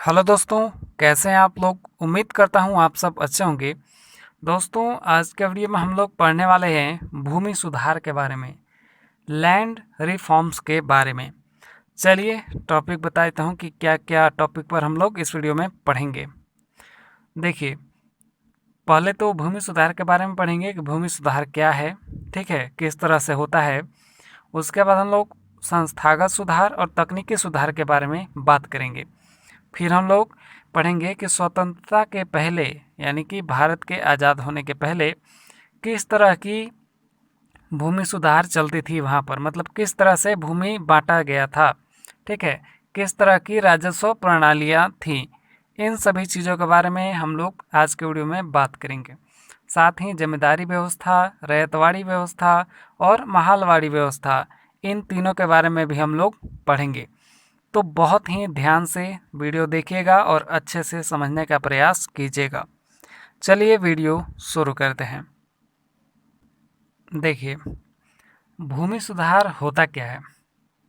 Hello दोस्तों, कैसे हैं आप लोग। उम्मीद करता हूं आप सब अच्छे होंगे। दोस्तों, आज के वीडियो में हम लोग पढ़ने वाले हैं भूमि सुधार के बारे में, लैंड रिफॉर्म्स के बारे में। चलिए टॉपिक बता देता हूं कि क्या क्या टॉपिक पर हम लोग इस वीडियो में पढ़ेंगे। देखिए, पहले तो भूमि सुधार के बारे में पढ़ेंगे कि भूमि सुधार क्या है, ठीक है, किस तरह से होता है। उसके बाद हम लोग संस्थागत सुधार और तकनीकी सुधार के बारे में बात करेंगे। फिर हम लोग पढ़ेंगे कि स्वतंत्रता के पहले, यानी कि भारत के आज़ाद होने के पहले किस तरह की भूमि सुधार चलती थी वहाँ पर, मतलब किस तरह से भूमि बांटा गया था, ठीक है, किस तरह की राजस्व प्रणालियाँ थीं। इन सभी चीज़ों के बारे में हम लोग आज के वीडियो में बात करेंगे। साथ ही जमींदारी व्यवस्था, रैयतवाड़ी व्यवस्था और महालवाड़ी व्यवस्था, इन तीनों के बारे में भी हम लोग पढ़ेंगे। तो बहुत ही ध्यान से वीडियो देखिएगा और अच्छे से समझने का प्रयास कीजिएगा। चलिए वीडियो शुरू करते हैं। देखिए, भूमि सुधार होता क्या है।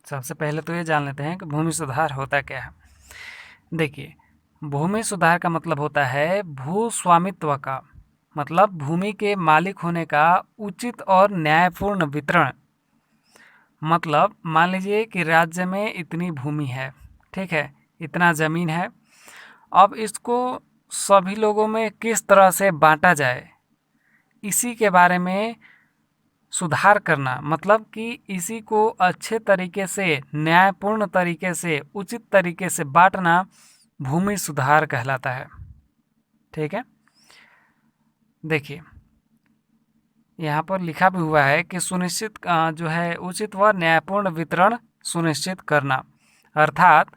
सबसे पहले तो ये जान लेते हैं कि भूमि सुधार होता क्या है। देखिए, भूमि सुधार का मतलब होता है भू स्वामित्व का, मतलब भूमि के मालिक होने का उचित और न्यायपूर्ण वितरण। मतलब मान लीजिए कि राज्य में इतनी भूमि है, ठीक है, इतना ज़मीन है। अब इसको सभी लोगों में किस तरह से बांटा जाए, इसी के बारे में सुधार करना, मतलब कि इसी को अच्छे तरीके से, न्यायपूर्ण तरीके से, उचित तरीके से बांटना भूमि सुधार कहलाता है। ठीक है, देखिए यहाँ पर लिखा भी हुआ है कि सुनिश्चित जो है उचित व न्यायपूर्ण वितरण सुनिश्चित करना, अर्थात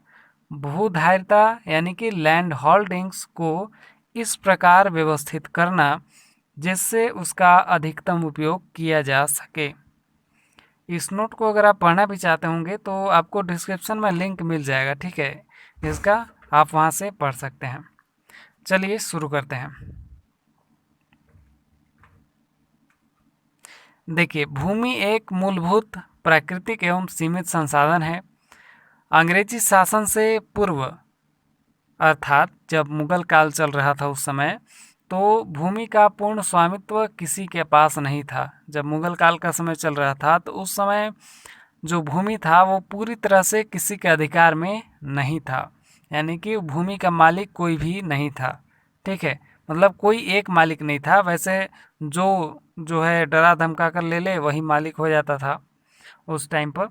भूधारिता यानी कि लैंड होल्डिंग्स को इस प्रकार व्यवस्थित करना जिससे उसका अधिकतम उपयोग किया जा सके। इस नोट को अगर आप पढ़ना भी चाहते होंगे तो आपको डिस्क्रिप्शन में लिंक मिल जाएगा, ठीक है, इसका आप वहाँ से पढ़ सकते हैं। चलिए शुरू करते हैं। देखिए, भूमि एक मूलभूत प्राकृतिक एवं सीमित संसाधन है। अंग्रेजी शासन से पूर्व, अर्थात जब मुगल काल चल रहा था उस समय, तो भूमि का पूर्ण स्वामित्व किसी के पास नहीं था। जब मुगल काल का समय चल रहा था तो उस समय जो भूमि था वो पूरी तरह से किसी के अधिकार में नहीं था, यानी कि भूमि का मालिक कोई भी नहीं था, ठीक है, मतलब कोई एक मालिक नहीं था। वैसे जो है डरा धमका कर ले वही मालिक हो जाता था उस टाइम पर।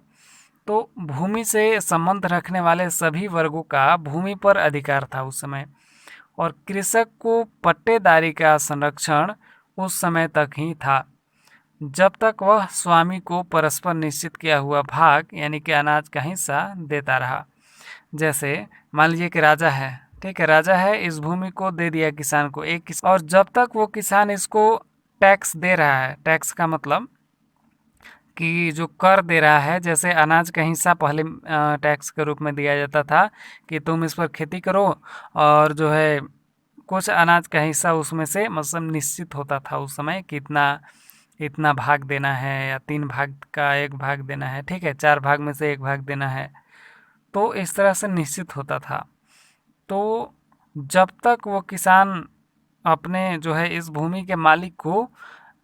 तो भूमि से संबंध रखने वाले सभी वर्गों का भूमि पर अधिकार था उस समय, और कृषक को पट्टेदारी का संरक्षण उस समय तक ही था जब तक वह स्वामी को परस्पर निश्चित किया हुआ भाग यानी कि अनाज का हिस्सा देता रहा। जैसे मान लीजिए कि राजा है, ठीक है, राजा है, इस भूमि को दे दिया किसान को, और जब तक वो किसान इसको टैक्स दे रहा है, टैक्स का मतलब कि जो कर दे रहा है, जैसे अनाज का हिस्सा पहले टैक्स के रूप में दिया जाता था कि तुम इस पर खेती करो, और जो है कुछ अनाज का हिस्सा उसमें से मतलब निश्चित होता था उस समय कि इतना भाग देना है, या 3 भाग का 1 भाग देना है, ठीक है, 4 भाग में से 1 भाग देना है। तो इस तरह से निश्चित होता था। तो जब तक वो किसान अपने जो है इस भूमि के मालिक को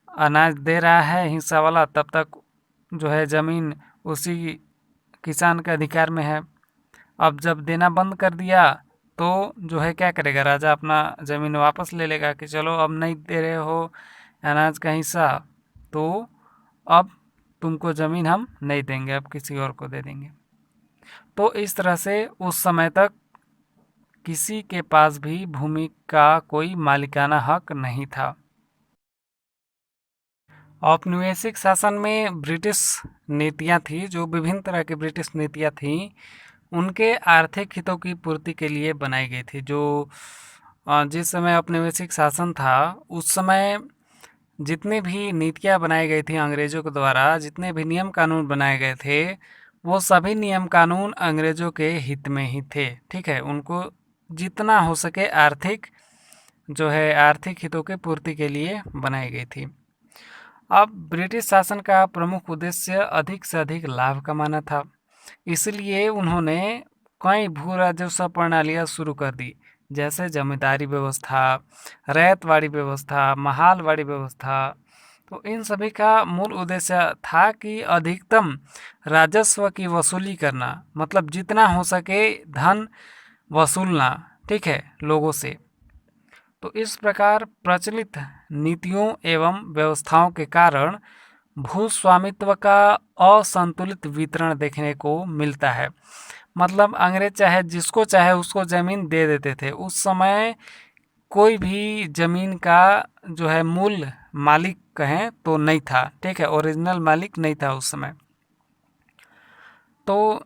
अनाज दे रहा है हिस्सा वाला, तब तक जो है ज़मीन उसी किसान के अधिकार में है। अब जब देना बंद कर दिया तो जो है क्या करेगा, राजा अपना ज़मीन वापस ले लेगा कि चलो अब नहीं दे रहे हो अनाज का हिस्सा, तो अब तुमको ज़मीन हम नहीं देंगे, अब किसी और को दे देंगे। तो इस तरह से उस समय तक किसी के पास भी भूमि का कोई मालिकाना हक नहीं था। औपनिवेशिक शासन में ब्रिटिश नीतियां थी, जो विभिन्न तरह की ब्रिटिश नीतियां थी, उनके आर्थिक हितों की पूर्ति के लिए बनाई गई थी। जो जिस समय औपनिवेशिक शासन था उस समय जितनी भी नीतियां बनाई गई थी अंग्रेज़ों के द्वारा, जितने भी नियम कानून बनाए गए थे, वो सभी नियम कानून अंग्रेज़ों के हित में ही थे, ठीक है, उनको जितना हो सके आर्थिक हितों की पूर्ति के लिए बनाई गई थी। अब ब्रिटिश शासन का प्रमुख उद्देश्य अधिक से अधिक लाभ कमाना था, इसलिए उन्होंने कई भू राजस्व प्रणालियाँ शुरू कर दी, जैसे जमींदारी व्यवस्था, रैयतवाड़ी व्यवस्था, महालवाड़ी व्यवस्था। तो इन सभी का मूल उद्देश्य था कि अधिकतम राजस्व की वसूली करना, मतलब जितना हो सके धन वसूलना, ठीक है, लोगों से। तो इस प्रकार प्रचलित नीतियों एवं व्यवस्थाओं के कारण भू स्वामित्व का असंतुलित वितरण देखने को मिलता है। मतलब अंग्रेज चाहे जिसको चाहे उसको ज़मीन दे देते थे। उस समय कोई भी ज़मीन का जो है मूल मालिक कहें तो नहीं था, ठीक है, ओरिजिनल मालिक नहीं था उस समय। तो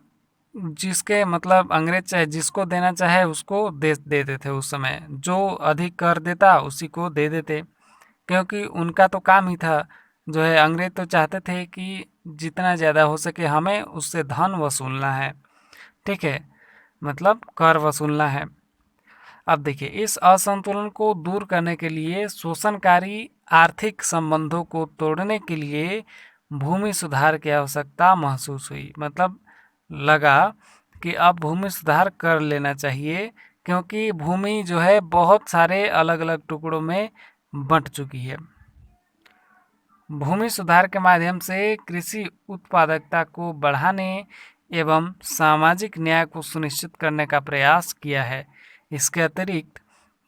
जिसके मतलब अंग्रेज चाहे जिसको देना चाहे उसको दे देते थे उस समय। जो अधिक कर देता उसी को दे देते, क्योंकि उनका तो काम ही था। जो है अंग्रेज तो चाहते थे कि जितना ज़्यादा हो सके हमें उससे धन वसूलना है, ठीक है, मतलब कर वसूलना है। अब देखिए, इस असंतुलन को दूर करने के लिए शोषणकारी आर्थिक संबंधों को तोड़ने के लिए भूमि सुधार की आवश्यकता महसूस हुई। मतलब लगा कि अब भूमि सुधार कर लेना चाहिए, क्योंकि भूमि जो है बहुत सारे अलग अलग टुकड़ों में बंट चुकी है। भूमि सुधार के माध्यम से कृषि उत्पादकता को बढ़ाने एवं सामाजिक न्याय को सुनिश्चित करने का प्रयास किया है। इसके अतिरिक्त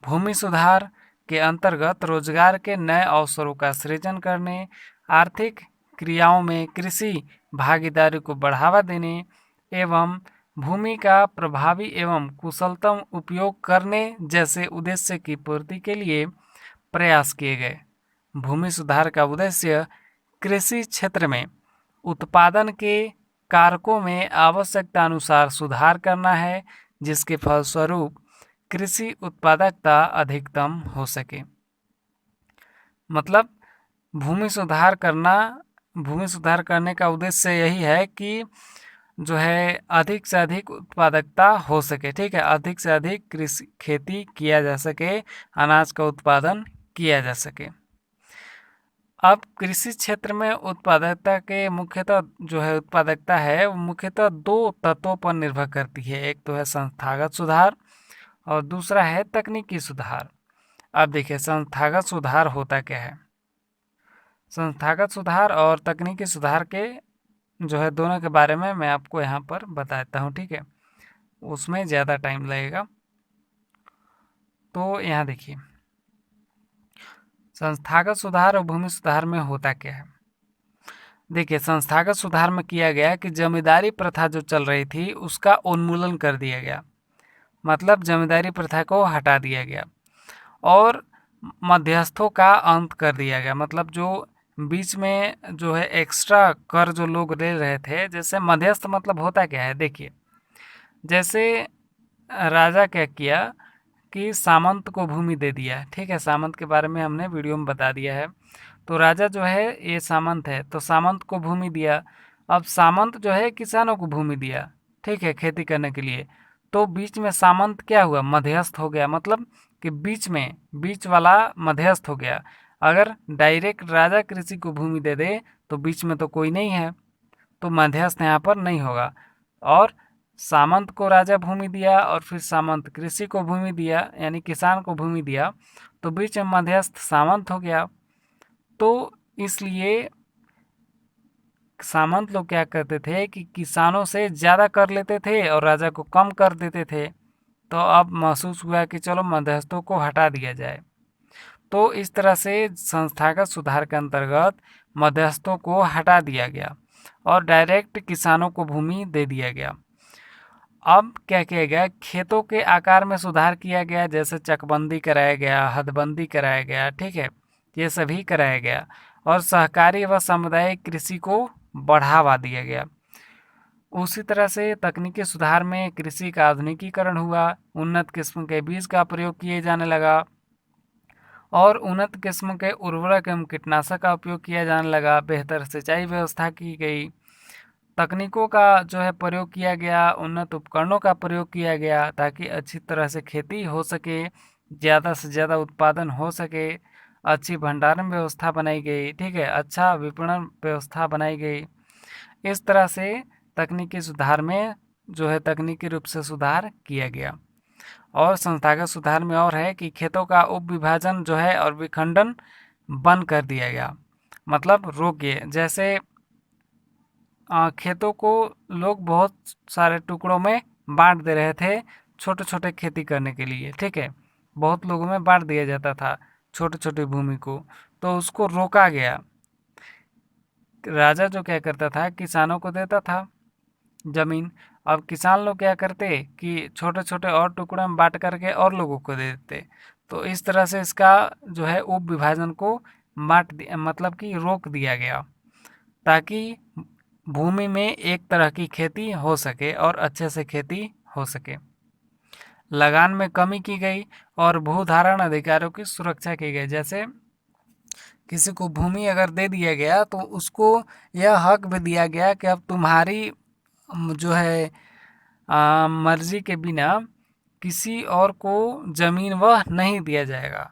भूमि सुधार के अंतर्गत रोजगार के नए अवसरों का सृजन करने, आर्थिक क्रियाओं में कृषि भागीदारी को बढ़ावा देने एवं भूमि का प्रभावी एवं कुशलतम उपयोग करने जैसे उद्देश्य की पूर्ति के लिए प्रयास किए गए। भूमि सुधार का उद्देश्य कृषि क्षेत्र में उत्पादन के कारकों में आवश्यकता अनुसार सुधार करना है, जिसके फलस्वरूप कृषि उत्पादकता अधिकतम हो सके। मतलब भूमि सुधार करने का उद्देश्य यही है कि जो है अधिक से अधिक उत्पादकता हो सके, ठीक है, अधिक से अधिक कृषि खेती किया जा सके, अनाज का उत्पादन किया जा सके। अब कृषि क्षेत्र में उत्पादकता के मुख्यतः जो है उत्पादकता है वो मुख्यतः दो तत्वों पर निर्भर करती है। एक तो है संस्थागत सुधार और दूसरा है तकनीकी सुधार। अब देखिए, संस्थागत सुधार होता क्या है। संस्थागत सुधार और तकनीकी सुधार के जो है दोनों के बारे में मैं आपको यहाँ पर बताता हूँ, ठीक है, उसमें ज़्यादा टाइम लगेगा। तो यहाँ देखिए, संस्थागत सुधार और भूमि सुधार में होता क्या है। देखिए, संस्थागत सुधार में किया गया कि जमींदारी प्रथा जो चल रही थी उसका उन्मूलन कर दिया गया। मतलब जमींदारी प्रथा को हटा दिया गया और मध्यस्थों का अंत कर दिया गया। मतलब जो बीच में जो है एक्स्ट्रा कर जो लोग ले रहे थे, जैसे मध्यस्थ मतलब होता क्या है। देखिए, जैसे राजा क्या किया कि सामंत को भूमि दे दिया, ठीक है, सामंत के बारे में हमने वीडियो में बता दिया है। तो राजा जो है ये सामंत है तो सामंत को भूमि दिया। अब सामंत जो है किसानों को भूमि दिया, ठीक है, खेती करने के लिए। तो बीच में सामंत क्या हुआ, मध्यस्थ हो गया। मतलब कि बीच वाला मध्यस्थ हो गया। अगर डायरेक्ट राजा कृषि को भूमि दे दे तो बीच में तो कोई नहीं है, तो मध्यस्थ यहाँ पर नहीं होगा। और सामंत को राजा भूमि दिया और फिर सामंत कृषि को भूमि दिया, यानी किसान को भूमि दिया, तो बीच में मध्यस्थ सामंत हो गया। तो इसलिए सामंत लोग क्या करते थे कि किसानों से ज़्यादा कर लेते थे और राजा को कम कर देते थे। तो अब महसूस हुआ कि चलो मध्यस्थों को हटा दिया जाए। तो इस तरह से संस्थागत सुधार के अंतर्गत मध्यस्थों को हटा दिया गया और डायरेक्ट किसानों को भूमि दे दिया गया। अब क्या किया गया, खेतों के आकार में सुधार किया गया, जैसे चकबंदी कराया गया, हदबंदी कराया गया, ठीक है, ये सभी कराया गया। और सहकारी व सामुदायिक कृषि को बढ़ावा दिया गया। उसी तरह से तकनीकी सुधार में कृषि का आधुनिकीकरण हुआ, उन्नत किस्म के बीज का प्रयोग किए जाने लगा और उन्नत किस्म के उर्वरक एवं कीटनाशक का उपयोग किया जाने लगा। बेहतर सिंचाई व्यवस्था की गई, तकनीकों का जो है प्रयोग किया गया, उन्नत उपकरणों का प्रयोग किया गया ताकि अच्छी तरह से खेती हो सके, ज़्यादा से ज़्यादा उत्पादन हो सके। अच्छी भंडारण व्यवस्था बनाई गई, ठीक है, अच्छा विपणन व्यवस्था बनाई गई। इस तरह से तकनीकी सुधार में जो है तकनीकी रूप से सुधार किया गया। और संस्थागत सुधार में और है कि खेतों का उप विभाजन जो है और विखंडन बंद कर दिया गया, मतलब रोक दिए। जैसे खेतों को लोग बहुत सारे टुकड़ों में बांट दे रहे थे छोटे छोटे खेती करने के लिए, ठीक है, बहुत लोगों में बांट दिया जाता था छोटे छोटे भूमि को, तो उसको रोका गया। राजा जो क्या करता था, किसानों को देता था जमीन। अब किसान लोग क्या करते कि छोटे छोटे और टुकड़े में बांट करके और लोगों को दे देते। तो इस तरह से इसका जो है उप विभाजन को मतलब कि रोक दिया गया, ताकि भूमि में एक तरह की खेती हो सके और अच्छे से खेती हो सके। लगान में कमी की गई और भूधारण अधिकारों की सुरक्षा की गई। जैसे किसी को भूमि अगर दे दिया गया तो उसको यह हक भी दिया गया कि अब तुम्हारी जो है मर्जी के बिना किसी और को जमीन वह नहीं दिया जाएगा,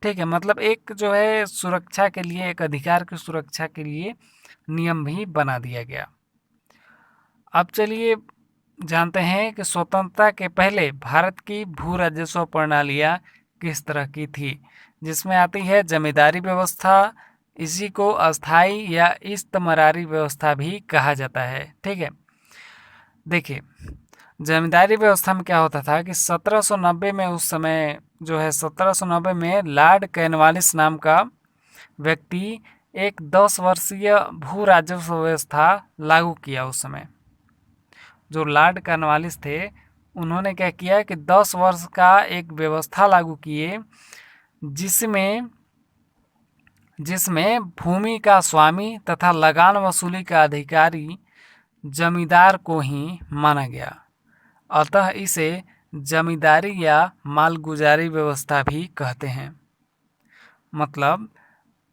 ठीक है। मतलब एक जो है सुरक्षा के लिए, एक अधिकार की सुरक्षा के लिए नियम भी बना दिया गया। अब चलिए जानते हैं कि स्वतंत्रता के पहले भारत की भू राजस्व प्रणालियाँ किस तरह की थी, जिसमें आती है जमींदारी व्यवस्था। इसी को अस्थाई या इस्तमरारी व्यवस्था भी कहा जाता है, ठीक है। देखिए, जमींदारी व्यवस्था में क्या होता था कि 1790 में, उस समय जो है 1790 में लॉर्ड कॉर्नवालिस नाम का व्यक्ति एक 10 वर्षीय भू राजस्व व्यवस्था लागू किया। उस समय जो लॉर्ड कॉर्नवालिस थे, उन्होंने क्या किया कि 10 वर्ष का एक व्यवस्था लागू किए, जिसमें भूमि का स्वामी तथा लगान वसूली का अधिकारी जमींदार को ही माना गया। अतः इसे जमींदारी या मालगुजारी व्यवस्था भी कहते हैं। मतलब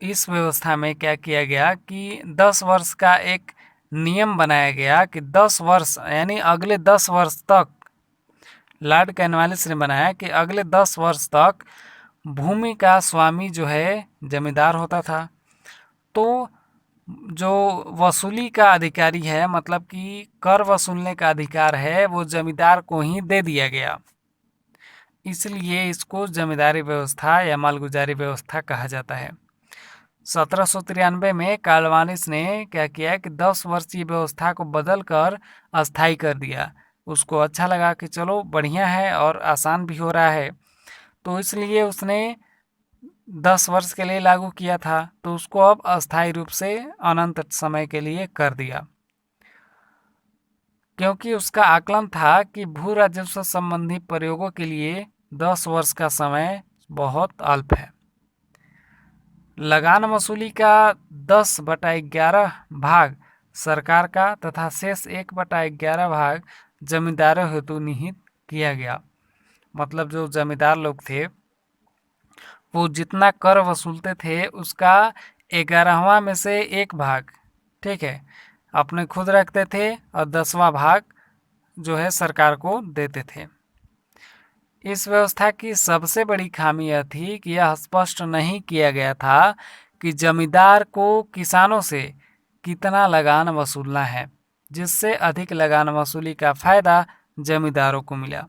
इस व्यवस्था में क्या किया गया कि 10 वर्ष का एक नियम बनाया गया कि 10 वर्ष यानी अगले 10 वर्ष तक, लॉर्ड कॉर्नवालिस ने बनाया कि अगले 10 वर्ष तक भूमि का स्वामी जो है जमींदार होता था। तो जो वसूली का अधिकारी है, मतलब कि कर वसूलने का अधिकार है, वो जमींदार को ही दे दिया गया। इसलिए इसको जमींदारी व्यवस्था या मालगुजारी व्यवस्था कहा जाता है। 1793 में कॉर्नवालिस ने क्या किया कि 10 वर्षीय व्यवस्था को बदल कर अस्थायी कर दिया। उसको अच्छा लगा कि चलो बढ़िया है और आसान भी हो रहा है, तो इसलिए उसने 10 वर्ष के लिए लागू किया था। तो उसको अब अस्थायी रूप से अनंत समय के लिए कर दिया, क्योंकि उसका आकलन था कि भू राजस्व संबंधी प्रयोगों के लिए 10 वर्ष का समय बहुत अल्प है। लगान वसूली का 10/11 भाग सरकार का तथा शेष 1/11 भाग जमींदारों हेतु निहित किया गया। मतलब जो जमींदार लोग थे वो जितना कर वसूलते थे उसका 11वां में से 1 भाग, ठीक है, अपने खुद रखते थे और 10वां भाग जो है सरकार को देते थे। इस व्यवस्था की सबसे बड़ी खामी यह थी कि यह स्पष्ट नहीं किया गया था कि जमींदार को किसानों से कितना लगान वसूलना है, जिससे अधिक लगान वसूली का फ़ायदा जमींदारों को मिला।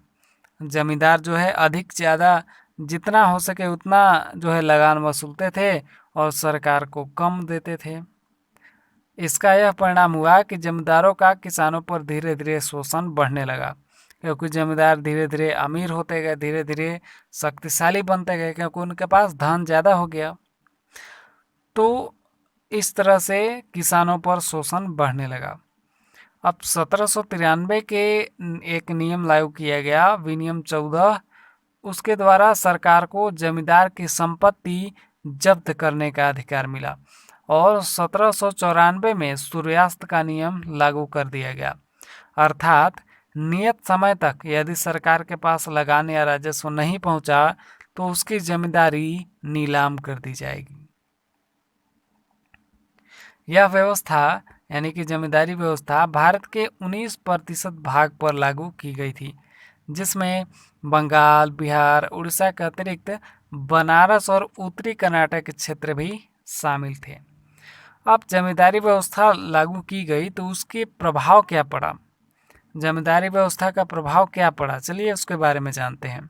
जमींदार जो है अधिक ज़्यादा जितना हो सके उतना जो है लगान वसूलते थे और सरकार को कम देते थे। इसका यह परिणाम हुआ कि जमींदारों का किसानों पर धीरे धीरे शोषण बढ़ने लगा, क्योंकि जमींदार धीरे धीरे अमीर होते गए, धीरे धीरे शक्तिशाली बनते गए, क्योंकि उनके पास धन ज़्यादा हो गया। तो इस तरह से किसानों पर शोषण बढ़ने लगा। अब 1793 के एक नियम लागू किया गया, विनियम 14। उसके द्वारा सरकार को जमींदार की संपत्ति जब्त करने का अधिकार मिला और 1794 में सूर्यास्त का नियम लागू कर दिया गया। अर्थात नियत समय तक यदि सरकार के पास लगान या राजस्व नहीं पहुंचा तो उसकी जमींदारी नीलाम कर दी जाएगी। यह व्यवस्था यानी कि जमींदारी व्यवस्था भारत के 19% भाग पर लागू की गई थी, जिसमें बंगाल, बिहार, उड़ीसा के अतिरिक्त बनारस और उत्तरी कर्नाटक के क्षेत्र भी शामिल थे। अब जमींदारी व्यवस्था लागू की गई तो उसके प्रभाव क्या पड़ा? जमींदारी व्यवस्था का प्रभाव क्या पड़ा, चलिए उसके बारे में जानते हैं।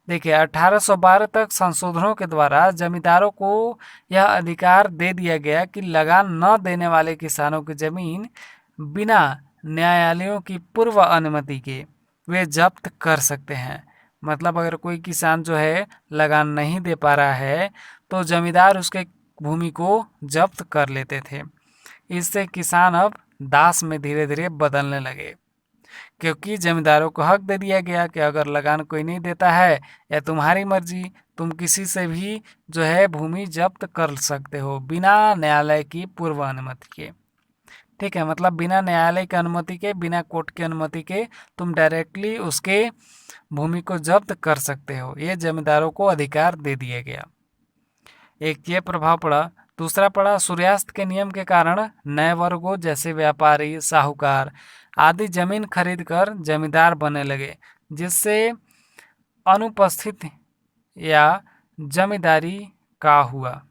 देखिए 1812 तक संशोधनों के द्वारा जमींदारों को यह अधिकार दे दिया गया कि लगान न देने वाले किसानों की जमीन बिना न्यायालयों की पूर्व अनुमति के वे जब्त कर सकते हैं। मतलब अगर कोई किसान जो है लगान नहीं दे पा रहा है तो जमींदार उसके भूमि को जब्त कर लेते थे। इससे किसान अब दास में धीरे धीरे बदलने लगे, क्योंकि जमींदारों को हक दे दिया गया कि अगर लगान कोई नहीं देता है या तुम्हारी मर्जी, तुम किसी से भी जो है भूमि जब्त कर सकते हो बिना न्यायालय की पूर्व अनुमति के। ठीक है, मतलब बिना न्यायालय की अनुमति के, बिना कोर्ट की अनुमति के तुम डायरेक्टली उसके भूमि को जब्त कर सकते हो। ये जमींदारों को अधिकार दे दिया गया। एक ये प्रभाव पड़ा। दूसरा पड़ा सूर्यास्त के नियम के कारण नए वर्गों जैसे व्यापारी, साहूकार आदि जमीन खरीदकर जमींदार बनने लगे, जिससे अनुपस्थित या जमींदारी का हुआ।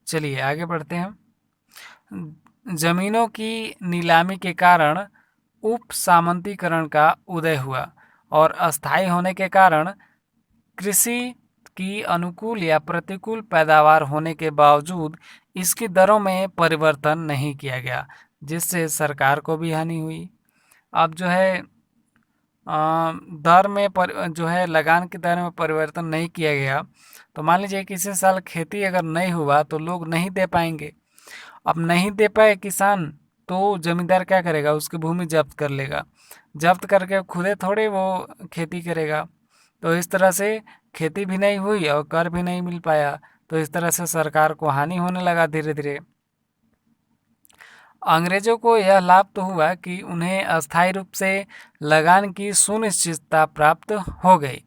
चलिए आगे बढ़ते हैं। जमीनों की नीलामी के कारण उप सामंतीकरण का उदय हुआ और अस्थायी होने के कारण कृषि की अनुकूल या प्रतिकूल पैदावार होने के बावजूद इसकी दरों में परिवर्तन नहीं किया गया, जिससे सरकार को भी हानि हुई। अब जो है दर में जो है लगान की दर में परिवर्तन नहीं किया गया तो मान लीजिए किसी साल खेती अगर नहीं हुआ तो लोग नहीं दे पाएंगे। अब नहीं दे पाए किसान तो जमींदार क्या करेगा, उसकी भूमि जब्त कर लेगा। जब्त करके खुदे थोड़े वो खेती करेगा। तो इस तरह से खेती भी नहीं हुई और कर भी नहीं मिल पाया। तो इस तरह से सरकार को हानि होने लगा धीरे धीरे। अंग्रेजों को यह लाभ तो हुआ कि उन्हें अस्थायी रूप से लगान की सुनिश्चितता प्राप्त हो गई,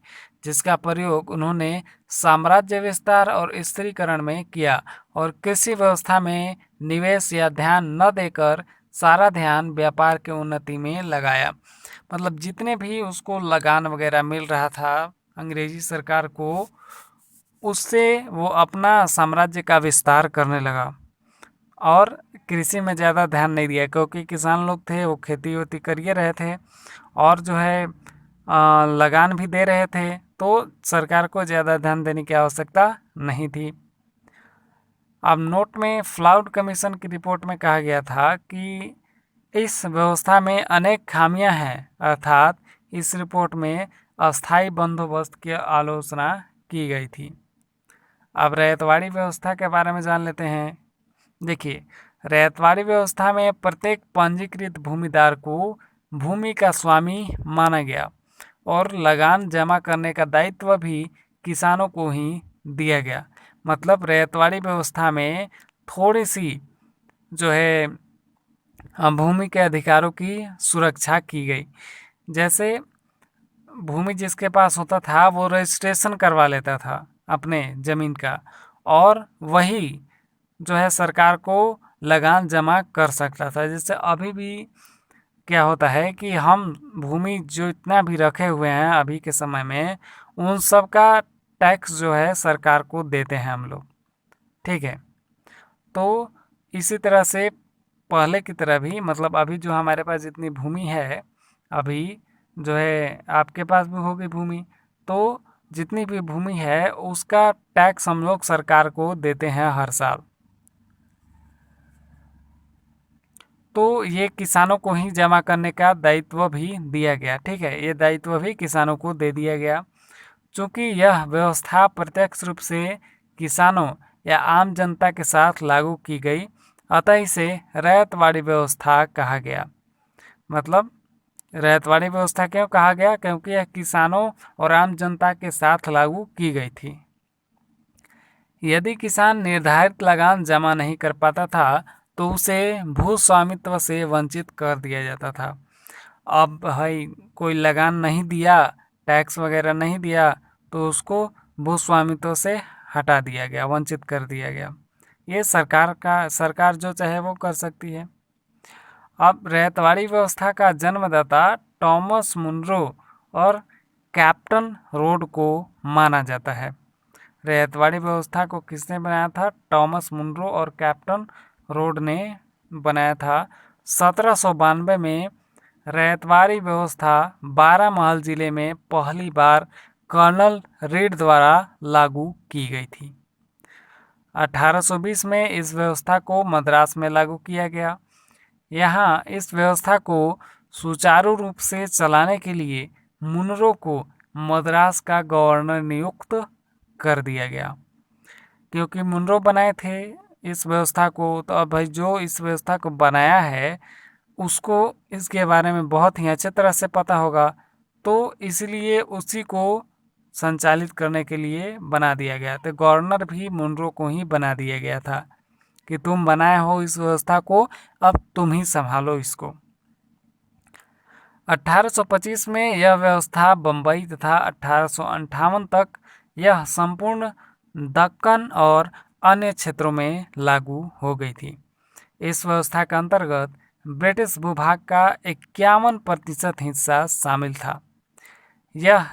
जिसका प्रयोग उन्होंने साम्राज्य विस्तार और स्थिरीकरण में किया और कृषि व्यवस्था में निवेश या ध्यान न देकर सारा ध्यान व्यापार की उन्नति में लगाया। मतलब जितने भी उसको लगान वगैरह मिल रहा था अंग्रेजी सरकार को, उससे वो अपना साम्राज्य का विस्तार करने लगा और कृषि में ज़्यादा ध्यान नहीं दिया, क्योंकि किसान लोग थे वो खेती वेती कर ही रहे थे और जो है लगान भी दे रहे थे, तो सरकार को ज़्यादा ध्यान देने की आवश्यकता नहीं थी। अब नोट में फ्लाउड कमीशन की रिपोर्ट में कहा गया था कि इस व्यवस्था में अनेक खामियां हैं, अर्थात इस रिपोर्ट में अस्थायी बंदोबस्त की आलोचना की गई थी। अब रैयतवाड़ी व्यवस्था के बारे में जान लेते हैं। देखिए रैयतवाड़ी व्यवस्था में प्रत्येक पंजीकृत भूमिदार को भूमि का स्वामी माना गया और लगान जमा करने का दायित्व भी किसानों को ही दिया गया। मतलब रैयतवाड़ी व्यवस्था में थोड़ी सी जो है भूमि के अधिकारों की सुरक्षा की गई। जैसे भूमि जिसके पास होता था वो रजिस्ट्रेशन करवा लेता था अपने ज़मीन का, और वही जो है सरकार को लगान जमा कर सकता था। जैसे अभी भी क्या होता है कि हम भूमि जो इतना भी रखे हुए हैं अभी के समय में, उन सब का टैक्स जो है सरकार को देते हैं हम लोग। ठीक है, तो इसी तरह से पहले की तरह भी, मतलब अभी जो हमारे पास जितनी भूमि है, अभी जो है आपके पास भी होगी भूमि, तो जितनी भी भूमि है उसका टैक्स हम लोग सरकार को देते हैं हर साल। तो ये किसानों को ही जमा करने का दायित्व भी दिया गया। ठीक है, ये दायित्व भी किसानों को दे दिया गया। चूँकि यह व्यवस्था प्रत्यक्ष रूप से किसानों या आम जनता के साथ लागू की गई, अतः इसे रैयतवाड़ी व्यवस्था कहा गया। मतलब रैयतवाड़ी व्यवस्था क्यों कहा गया, क्योंकि यह किसानों और आम जनता के साथ लागू की गई थी। यदि किसान निर्धारित लगान जमा नहीं कर पाता था तो उसे भू स्वामित्व से वंचित कर दिया जाता था। अब भाई कोई लगान नहीं दिया, टैक्स वगैरह नहीं दिया, तो उसको भू स्वामित्व से हटा दिया गया, वंचित कर दिया गया। ये सरकार जो चाहे वो कर सकती है। अब रैयतवाड़ी व्यवस्था का जन्मदाता टॉमस मुनरो और कैप्टन रोड को माना जाता है। रैयतवाड़ी व्यवस्था को किसने बनाया था? टॉमस मुनरो और कैप्टन रोड ने बनाया था। 1792 में रैयतवाड़ी व्यवस्था 12 महल जिले में पहली बार कर्नल रीड द्वारा लागू की गई थी। 1820 में इस व्यवस्था को मद्रास में लागू किया गया। यहाँ इस व्यवस्था को सुचारू रूप से चलाने के लिए मुनरो को मद्रास का गवर्नर नियुक्त कर दिया गया। क्योंकि मुनरो बनाए थे इस व्यवस्था को, तो अब भाई जो इस व्यवस्था को बनाया है उसको इसके बारे में बहुत ही अच्छे तरह से पता होगा, तो इसलिए उसी को संचालित करने के लिए बना दिया गया। तो गवर्नर भी मुनरो को ही बना दिया गया था कि तुम बनाए हो इस व्यवस्था को, अब तुम ही संभालो इसको। 1825 में यह व्यवस्था बम्बई तथा 1858 तक यह संपूर्ण दक्कन और अन्य क्षेत्रों में लागू हो गई थी। इस व्यवस्था के अंतर्गत ब्रिटिश भूभाग का 51% हिस्सा शामिल था। यह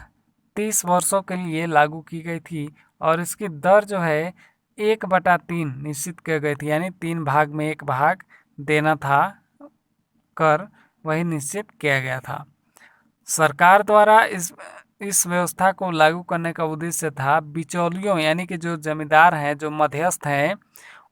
30 वर्षों के लिए लागू की गई थी और इसकी दर जो है 1/3 निश्चित की गई थी, यानी 3 भाग में 1 भाग देना था कर, वही निश्चित किया गया था। सरकार द्वारा इस व्यवस्था को लागू करने का उद्देश्य था बिचौलियों यानी कि जो जमींदार हैं, जो मध्यस्थ हैं,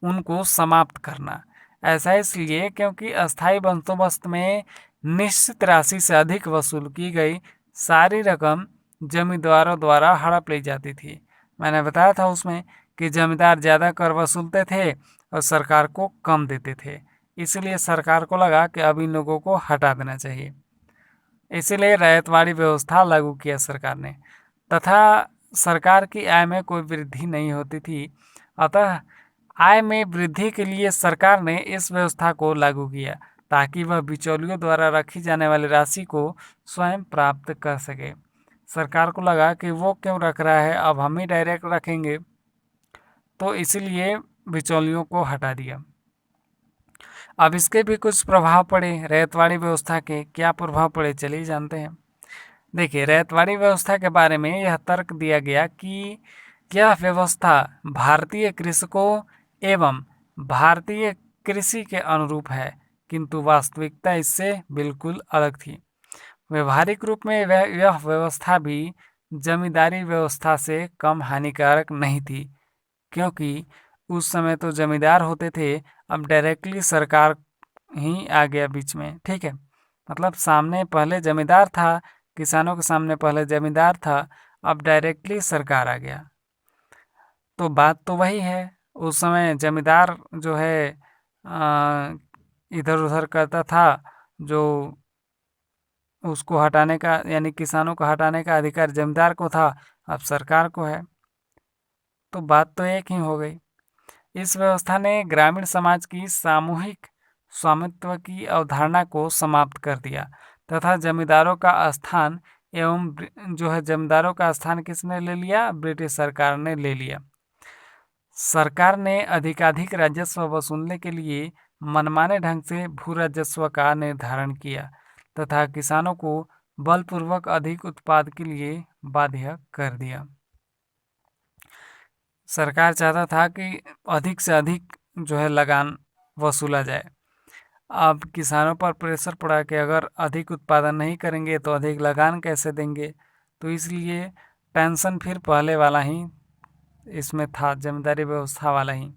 उनको समाप्त करना। ऐसा इसलिए क्योंकि अस्थायी बंदोबस्त में निश्चित राशि से अधिक वसूल की गई सारी रकम जमींदारों द्वारा हड़प ली जाती थी। मैंने बताया था उसमें कि जमींदार ज़्यादा कर वसूलते थे और सरकार को कम देते थे, इसलिए सरकार को लगा कि अब इन लोगों को हटा देना चाहिए। इसीलिए रैयतवाड़ी व्यवस्था लागू किया सरकार ने, तथा सरकार की आय में कोई वृद्धि नहीं होती थी। अतः आय में वृद्धि के लिए सरकार ने इस व्यवस्था को लागू किया ताकि वह बिचौलियों द्वारा रखी जाने वाली राशि को स्वयं प्राप्त कर सके। सरकार को लगा कि वो क्यों रख रहा है, अब हम ही डायरेक्ट रखेंगे, तो इसीलिए बिचौलियों को हटा दिया। अब इसके भी कुछ प्रभाव पड़े, रैयतवाड़ी व्यवस्था के क्या प्रभाव पड़े चलिए जानते हैं। देखिए, रैयतवाड़ी व्यवस्था के बारे में यह तर्क दिया गया कि यह व्यवस्था भारतीय कृषकों एवं भारतीय कृषि के अनुरूप है, किंतु वास्तविकता इससे बिल्कुल अलग थी। व्यवहारिक रूप में यह व्यवस्था भी जमींदारी व्यवस्था से कम हानिकारक नहीं थी, क्योंकि उस समय तो जमींदार होते थे, अब डायरेक्टली सरकार ही आ गया बीच में। ठीक है, मतलब सामने पहले जमींदार था, किसानों के सामने पहले जमींदार था, अब डायरेक्टली सरकार आ गया। तो बात तो वही है, उस समय जमींदार जो है इधर उधर करता था, जो उसको हटाने का यानी किसानों को हटाने का अधिकार जमींदार को था, अब सरकार को है। तो बात तो एक ही हो गई। इस व्यवस्था ने ग्रामीण समाज की सामूहिक स्वामित्व की अवधारणा को समाप्त कर दिया तथा जमींदारों का स्थान जो है जमींदारों का स्थान किसने ले लिया? ब्रिटिश सरकार ने ले लिया। सरकार ने अधिकाधिक राजस्व वसूलने के लिए मनमाने ढंग से भू राजस्व का निर्धारण किया तथा किसानों को बलपूर्वक अधिक उत्पाद के लिए बाध्य कर दिया। सरकार चाहता था कि अधिक से अधिक जो है लगान वसूला जाए। अब किसानों पर प्रेशर पड़ा कि अगर अधिक उत्पादन नहीं करेंगे तो अधिक लगान कैसे देंगे, तो इसलिए पेंशन फिर पहले वाला ही इसमें था, जमींदारी व्यवस्था वाला ही।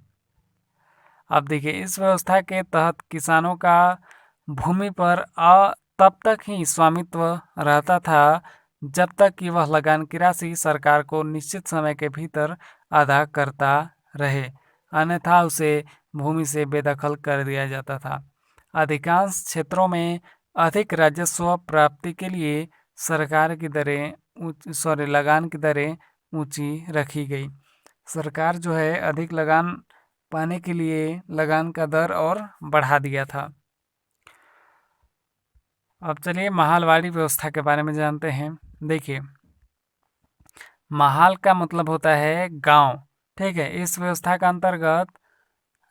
अब देखिए, इस व्यवस्था के तहत किसानों का भूमि पर तब तक ही स्वामित्व रहता था जब तक कि वह लगान की राशि सरकार को निश्चित समय के भीतर अदा करता रहे, अन्यथा उसे भूमि से बेदखल कर दिया जाता था। अधिकांश क्षेत्रों में अधिक राजस्व प्राप्ति के लिए सरकार की दरें लगान की दरें ऊंची रखी गई। सरकार जो है अधिक लगान पाने के लिए लगान का दर और बढ़ा दिया था। अब चलिए महालवाड़ी व्यवस्था के बारे में जानते हैं। देखिए, महाल का मतलब होता है गांव। ठीक है, इस व्यवस्था का अंतर्गत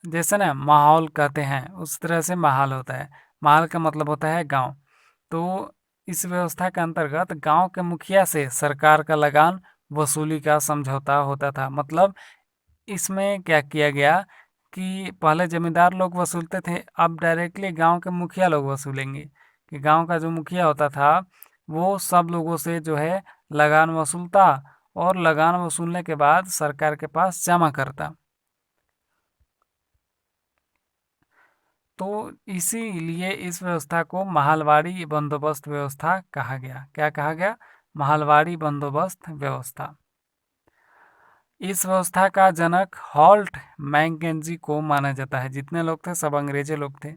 जैसे ना माहौल कहते हैं उस तरह से महाल होता है। महाल का मतलब होता है गांव। तो इस व्यवस्था के अंतर्गत गांव के मुखिया से सरकार का लगान वसूली का समझौता होता था। मतलब इसमें क्या किया गया कि पहले जमींदार लोग वसूलते थे, अब डायरेक्टली गांव के मुखिया लोग वसूलेंगे, कि गांव का जो मुखिया होता था वो सब लोगों से जो है लगान वसूलता और लगान वसूलने के बाद सरकार के पास जमा करता। तो इसीलिए इस व्यवस्था को महलवाड़ी बंदोबस्त व्यवस्था कहा गया। क्या कहा गया? महलवाड़ी बंदोबस्त व्यवस्था। इस व्यवस्था का जनक हॉल्ट मैकेंजी को माना जाता है। जितने लोग थे सब अंग्रेजे लोग थे।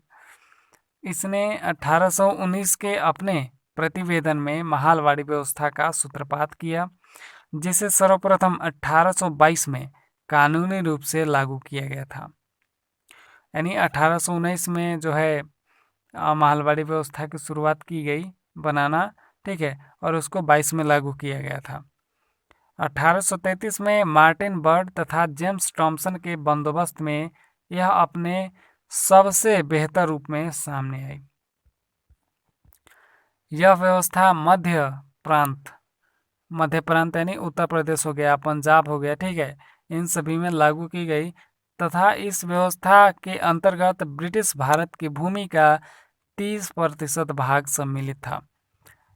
इसने 1819 के अपने प्रतिवेदन में महलवाड़ी व्यवस्था का सूत्रपात किया, जिसे सर्वप्रथम 1822 में कानूनी रूप से लागू किया गया था। यानी 1819 में जो है महलवाड़ी व्यवस्था की शुरुआत की गई बनाना, ठीक है, और उसको 22 में लागू किया गया था। 1833 में मार्टिन बर्ड तथा जेम्स टॉमसन के बंदोबस्त में यह अपने सबसे बेहतर रूप में सामने आई। यह व्यवस्था मध्य प्रांत यानी उत्तर प्रदेश हो गया, पंजाब हो गया, ठीक है, इन सभी में लागू की गई तथा इस व्यवस्था के अंतर्गत ब्रिटिश भारत की भूमि का 30% भाग सम्मिलित था।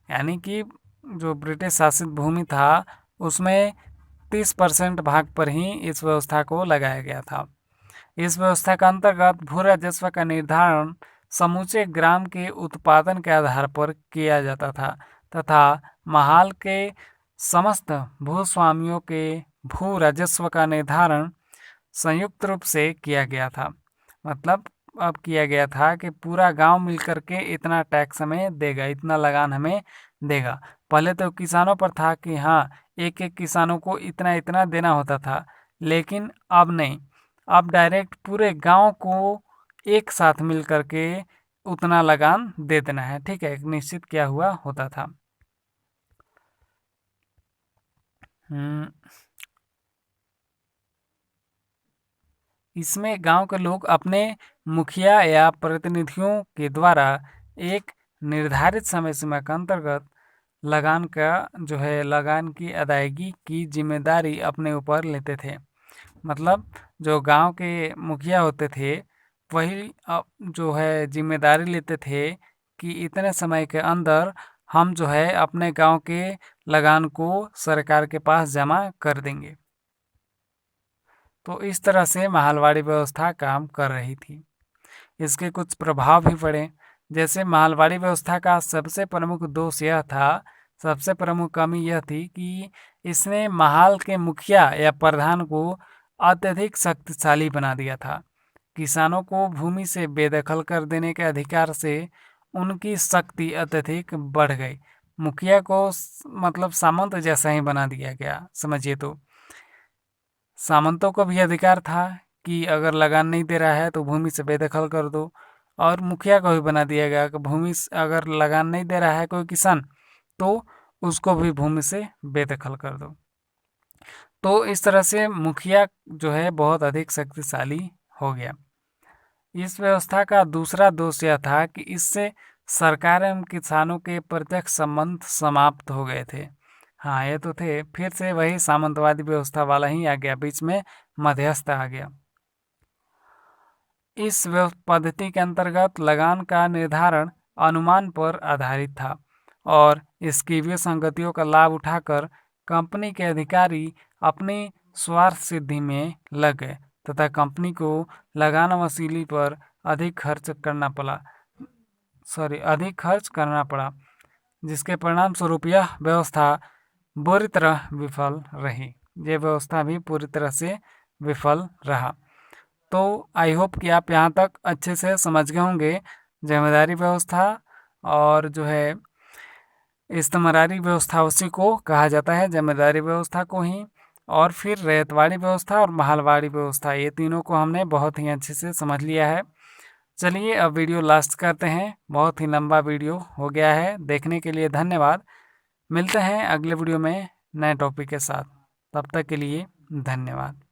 यानी कि जो ब्रिटिश शासित भूमि था उसमें 30% भाग पर ही इस व्यवस्था को लगाया गया था। इस व्यवस्था का अंतर्गत भू राजस्व का निर्धारण समूचे ग्राम के उत्पादन के आधार पर किया जाता था तथा महाल के समस्त भूस्वामियों के भू राजस्व का निर्धारण संयुक्त रूप से किया गया था। मतलब अब किया गया था कि पूरा गांव मिलकर के इतना टैक्स हमें देगा, इतना लगान हमें देगा। पहले तो किसानों पर था कि हाँ, एक एक किसानों को इतना इतना देना होता था, लेकिन अब नहीं, अब डायरेक्ट पूरे गांव को एक साथ मिल करके उतना लगान दे देना है, ठीक है, एक निश्चित किया हुआ होता था। इसमें गांव के लोग अपने मुखिया या प्रतिनिधियों के द्वारा एक निर्धारित समय सीमा के अंतर्गत लगान की अदायगी की जिम्मेदारी अपने ऊपर लेते थे। मतलब जो गांव के मुखिया होते थे वही जो है जिम्मेदारी लेते थे कि इतने समय के अंदर हम जो है अपने गांव के लगान को सरकार के पास जमा कर देंगे। तो इस तरह से महलवाड़ी व्यवस्था काम कर रही थी। इसके कुछ प्रभाव भी पड़े। जैसे महलवाड़ी व्यवस्था का सबसे प्रमुख दोष यह था, सबसे प्रमुख कमी यह थी कि इसने महल के मुखिया या प्रधान को अत्यधिक शक्तिशाली बना दिया था। किसानों को भूमि से बेदखल कर देने के अधिकार से उनकी शक्ति अत्यधिक बढ़ गई। मुखिया को मतलब सामंत जैसा ही बना दिया गया, समझिए। तो सामंतों को भी अधिकार था कि अगर लगान नहीं दे रहा है तो भूमि से बेदखल कर दो, और मुखिया को भी बना दिया गया कि भूमि अगर लगान नहीं दे रहा है कोई किसान तो उसको भी भूमि से बेदखल कर दो। तो इस तरह से मुखिया जो है बहुत अधिक शक्तिशाली हो गया। इस व्यवस्था का दूसरा दोष यह था कि इससे सरकार एवं किसानों के प्रत्यक्ष संबंध समाप्त हो गए थे। हाँ, ये तो थे, फिर से वही सामंतवादी व्यवस्था वाला ही आ गया, बीच में मध्यस्थ आ गया। इस पद्धति के अंतर्गत लगान का निर्धारण अनुमान पर आधारित था और इसकी विसंगतियों का लाभ उठाकर कंपनी के अधिकारी अपनी स्वार्थ सिद्धि में लग गए तथा कंपनी को लगान वसूली पर अधिक खर्च करना पड़ा, जिसके परिणाम स्वरूप यह व्यवस्था बुरी तरह विफल रही। ये व्यवस्था भी पूरी तरह से विफल रहा। तो आई होप कि आप यहाँ तक अच्छे से समझ गए होंगे जमींदारी व्यवस्था, और जो है इस्तेमारी व्यवस्था उसी को कहा जाता है, जमींदारी व्यवस्था को ही। और फिर रैयतवाड़ी व्यवस्था और महलवाड़ी व्यवस्था, ये तीनों को हमने बहुत ही अच्छे से समझ लिया है। चलिए अब वीडियो लास्ट करते हैं, बहुत ही लंबा वीडियो हो गया है। देखने के लिए धन्यवाद। मिलते हैं अगले वीडियो में नए टॉपिक के साथ, तब तक के लिए धन्यवाद।